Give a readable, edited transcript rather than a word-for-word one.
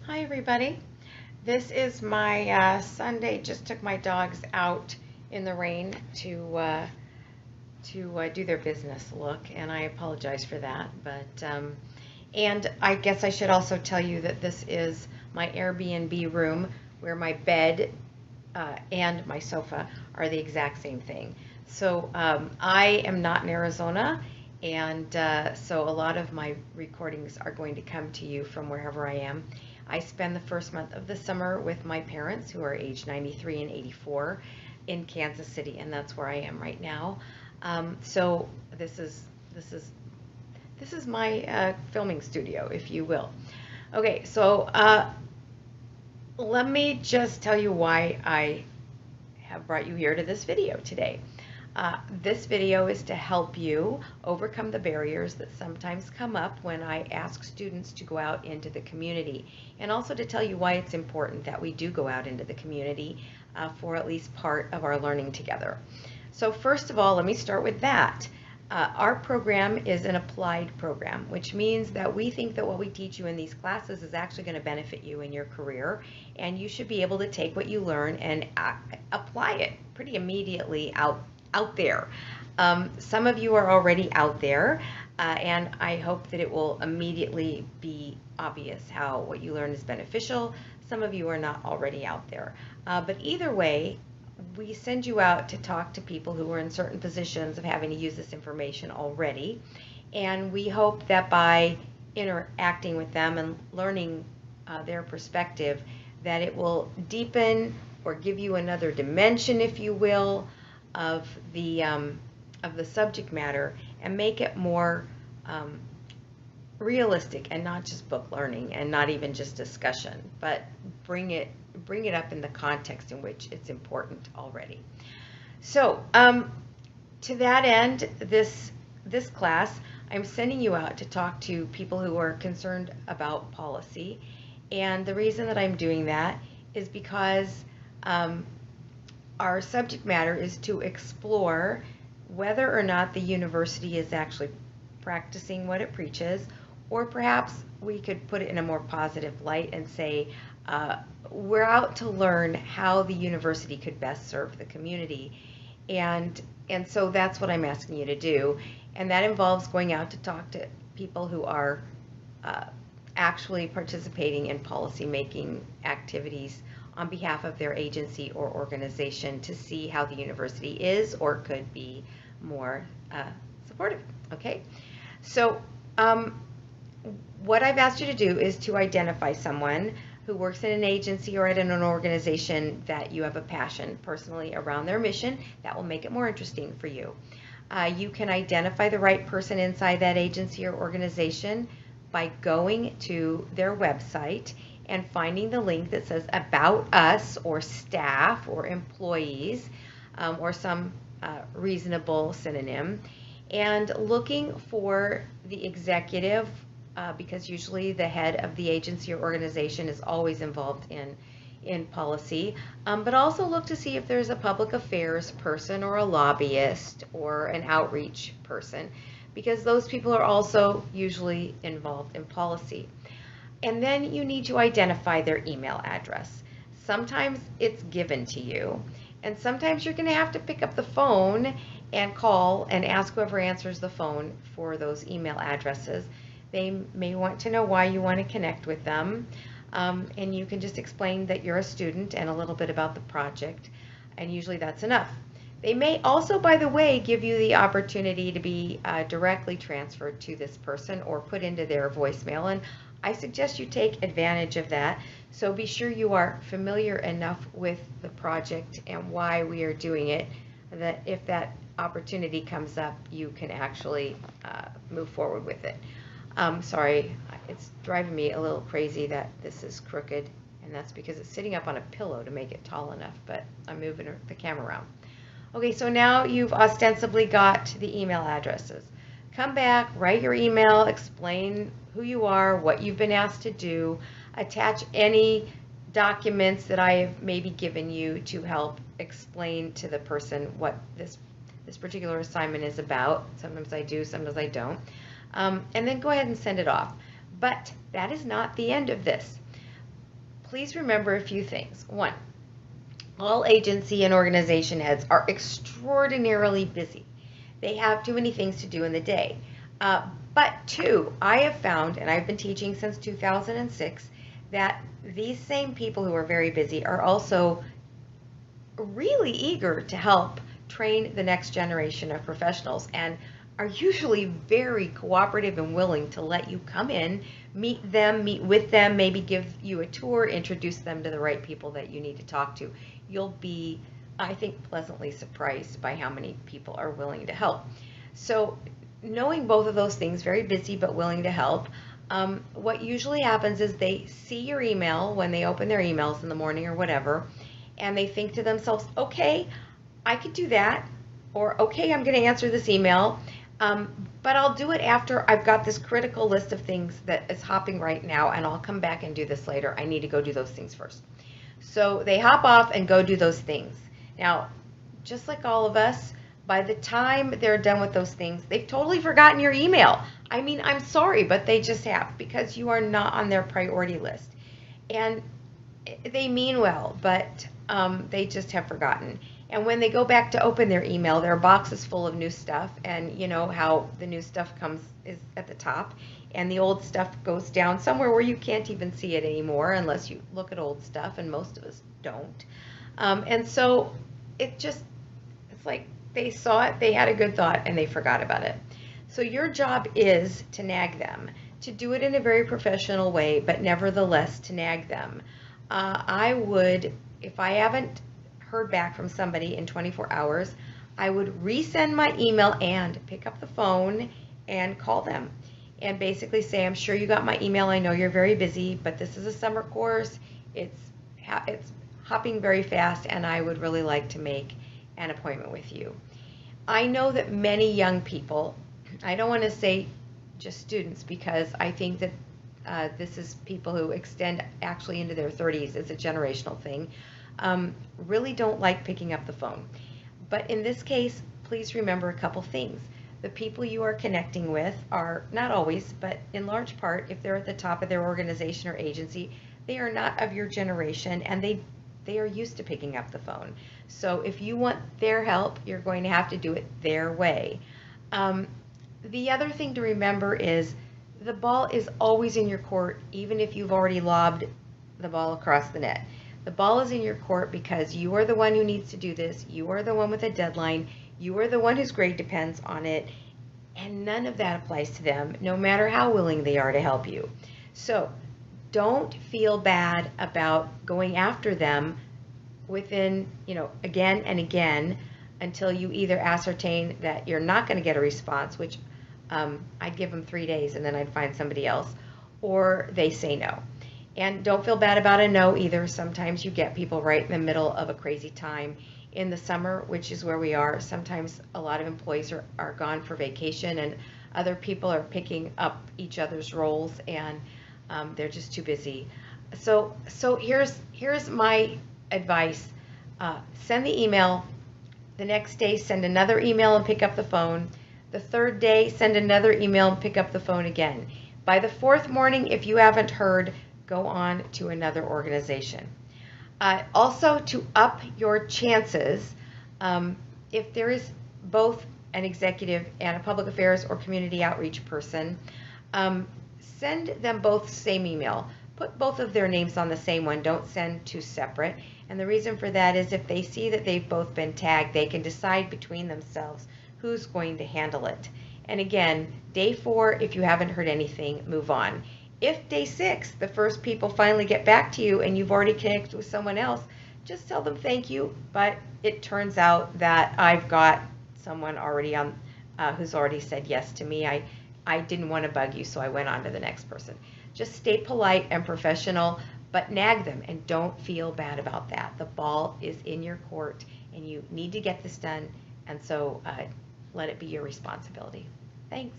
Hi everybody. This is my Sunday. Just took my dogs out in the rain to do their business look, and I apologize for that. And I guess I should also tell you that this is my Airbnb room where my bed and my sofa are the exact same thing. So I am not in Arizona, and so a lot of my recordings are going to come to you from wherever I am. I spend the first month of the summer with my parents, who are age 93 and 84, in Kansas City, and that's where I am right now. So this is my filming studio, if you will. Okay, so let me just tell you why I have brought you here to this video today. This video is to help you overcome the barriers that sometimes come up when I ask students to go out into the community, and also to tell you why it's important that we do go out into the community for at least part of our learning together. So first of all, let me start with that. Our program is an applied program, which means that we think that what we teach you in these classes is actually going to benefit you in your career, and you should be able to take what you learn and apply it pretty immediately out there. Some of you are already out there, and I hope that it will immediately be obvious how what you learn is beneficial. Some of you are not already out there. But either way, we send you out to talk to people who are in certain positions of having to use this information already. And we hope that by interacting with them and learning their perspective, that it will deepen or give you another dimension, if you will, of the subject matter, and make it more realistic and not just book learning and not even just discussion, but bring it up in the context in which it's important already. So to that end, this class, I'm sending you out to talk to people who are concerned about policy, and the reason that I'm doing that is because our subject matter is to explore whether or not the university is actually practicing what it preaches, or perhaps we could put it in a more positive light and say we're out to learn how the university could best serve the community. And so that's what I'm asking you to do, and that involves going out to talk to people who are actually participating in policy making activities on behalf of their agency or organization, to see how the university is or could be more supportive. Okay, so what I've asked you to do is to identify someone who works in an agency or at an organization that you have a passion personally around their mission. That will make it more interesting for you. You can identify the right person inside that agency or organization by going to their website and finding the link that says About Us, or Staff, or Employees, or some reasonable synonym, and looking for the executive, because usually the head of the agency or organization is always involved in policy, but also look to see if there's a public affairs person or a lobbyist or an outreach person, because those people are also usually involved in policy. And then you need to identify their email address. Sometimes it's given to you, and sometimes you're going to have to pick up the phone and call and ask whoever answers the phone for those email addresses. They may want to know why you want to connect with them, and you can just explain that you're a student and a little bit about the project, and usually that's enough. They may also, by the way, give you the opportunity to be directly transferred to this person or put into their voicemail, and I suggest you take advantage of that. So be sure you are familiar enough with the project and why we are doing it, that if that opportunity comes up, you can actually move forward with it. Sorry, it's driving me a little crazy that this is crooked, and that's because it's sitting up on a pillow to make it tall enough, but I'm moving the camera around. Okay, so now you've ostensibly got the email addresses. Come back, write your email, explain who you are, what you've been asked to do, attach any documents that I have maybe given you to help explain to the person what this particular assignment is about. Sometimes I do, sometimes I don't. And then go ahead and send it off. But that is not the end of this. please remember a few things. One, all agency and organization heads are extraordinarily busy. They have too many things to do in the day. But two, I have found, and I've been teaching since 2006, that these same people who are very busy are also really eager to help train the next generation of professionals and are usually very cooperative and willing to let you come in, meet with them, maybe give you a tour, introduce them to the right people that you need to talk to. You'll be, I think, pleasantly surprised by how many people are willing to help. So knowing both of those things, very busy but willing to help, what usually happens is they see your email when they open their emails in the morning or whatever, and they think to themselves, okay, I could do that, or okay, I'm going to answer this email, but I'll do it after I've got this critical list of things that is hopping right now, and I'll come back and do this later. I need to go do those things first. So they hop off and go do those things. Now, just like all of us, by the time they're done with those things, they've totally forgotten your email. I mean, I'm sorry, but they just have, because you are not on their priority list. And they mean well, but they just have forgotten. And when they go back to open their email, their box is full of new stuff, and you know how the new stuff is at the top, and the old stuff goes down somewhere where you can't even see it anymore unless you look at old stuff, and most of us don't. And so it's like they saw it, they had a good thought, and they forgot about it. So your job is to nag them, to do it in a very professional way, but nevertheless to nag them. I would, if I haven't heard back from somebody in 24 hours, I would resend my email and pick up the phone and call them and basically say, I'm sure you got my email. I know you're very busy, but this is a summer course. It's hopping very fast, and I would really like to make an appointment with you. I know that many young people, I don't want to say just students, because I think that this is people who extend actually into their 30s. It's a generational thing. Really don't like picking up the phone. But in this case, please remember a couple things. The people you are connecting with are, not always, but in large part, if they're at the top of their organization or agency, they are not of your generation, and they are used to picking up the phone. So if you want their help, you're going to have to do it their way. The other thing to remember is the ball is always in your court, even if you've already lobbed the ball across the net. The ball is in your court because you are the one who needs to do this. You are the one with a deadline. You are the one whose grade depends on it. And none of that applies to them, no matter how willing they are to help you. So don't feel bad about going after them within, again and again, until you either ascertain that you're not going to get a response, which I'd give them 3 days and then I'd find somebody else, or they say no. And don't feel bad about a no either. Sometimes you get people right in the middle of a crazy time in the summer, which is where we are. Sometimes a lot of employees are gone for vacation, and other people are picking up each other's roles, and they're just too busy. So here's my advice. Send the email. The next day, send another email and pick up the phone. The third day, send another email and pick up the phone again. By the fourth morning, if you haven't heard, go on to another organization. Also, to up your chances, if there is both an executive and a public affairs or community outreach person, send them both the same email. Put both of their names on the same one. Don't send two separate. And the reason for that is if they see that they've both been tagged, they can decide between themselves who's going to handle it. And again, day 4, if you haven't heard anything, move on. If day 6, the first people finally get back to you and you've already connected with someone else, just tell them thank you, but it turns out that I've got someone already on who's already said yes to me. I didn't want to bug you, so I went on to the next person. Just stay polite and professional, but nag them, and don't feel bad about that. The ball is in your court, and you need to get this done, and so let it be your responsibility. Thanks.